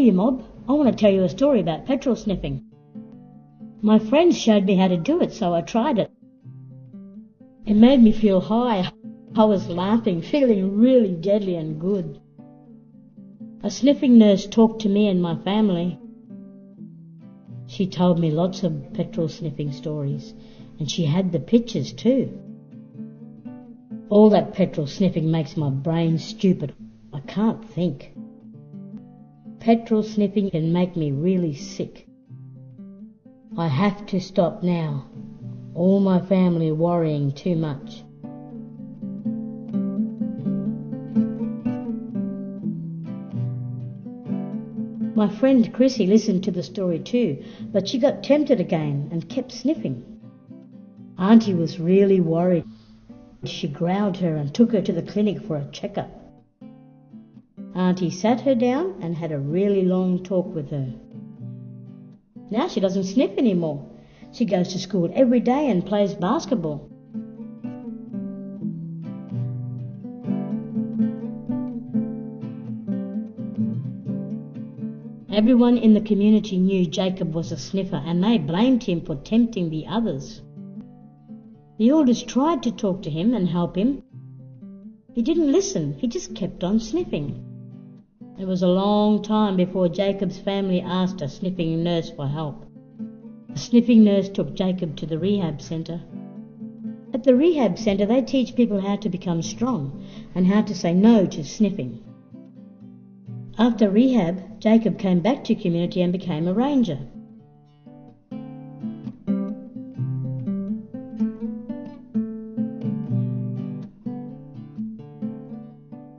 you, Mob. I want to tell you a story about petrol sniffing. My friends showed me how to do it, so I tried it. It made me feel high. I was laughing, feeling really deadly and good. A sniffing nurse talked to me and my family. She told me lots of petrol sniffing stories, and she had the pictures too. All that petrol sniffing makes my brain stupid. I can't think. Petrol sniffing can make me really sick. I have to stop now. All my family are worrying too much. My friend Chrissy listened to the story too, but she got tempted again and kept sniffing. Auntie was really worried. She growled her and took her to the clinic for a checkup. Auntie sat her down and had a really long talk with her. Now she doesn't sniff anymore. She goes to school every day and plays basketball. Everyone in the community knew Jacob was a sniffer, and they blamed him for tempting the others. The elders tried to talk to him and help him. He didn't listen. He just kept on sniffing. It was a long time before Jacob's family asked a sniffing nurse for help. The sniffing nurse took Jacob to the rehab centre. At the rehab centre, they teach people how to become strong and how to say no to sniffing. After rehab, Jacob came back to community and became a ranger.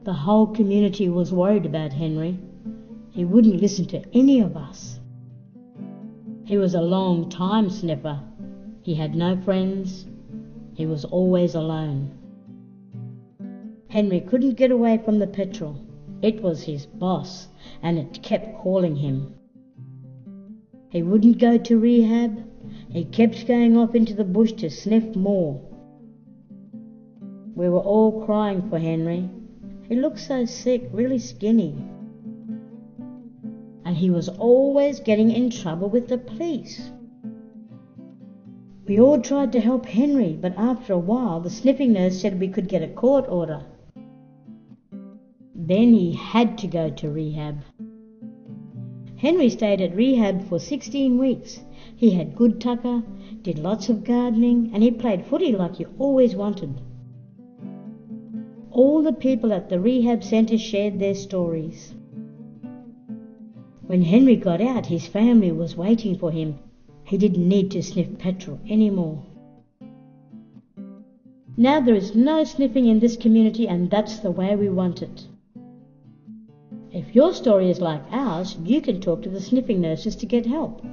The whole community was worried about Henry. He wouldn't listen to any of us. He was a long-time sniffer. He had no friends. He was always alone. Henry couldn't get away from the petrol. It was his boss, and it kept calling him. He wouldn't go to rehab. He kept going off into the bush to sniff more. We were all crying for Henry. He looked so sick, really skinny. And he was always getting in trouble with the police. We all tried to help Henry, but after a while the sniffing nurse said we could get a court order. Then he had to go to rehab. Henry stayed at rehab for 16 weeks. He had good tucker, did lots of gardening, and he played footy like he always wanted. All the people at the rehab centre shared their stories. When Henry got out, his family was waiting for him. He didn't need to sniff petrol anymore. Now there is no sniffing in this community, and that's the way we want it. If your story is like ours, you can talk to the sniffing nurses to get help.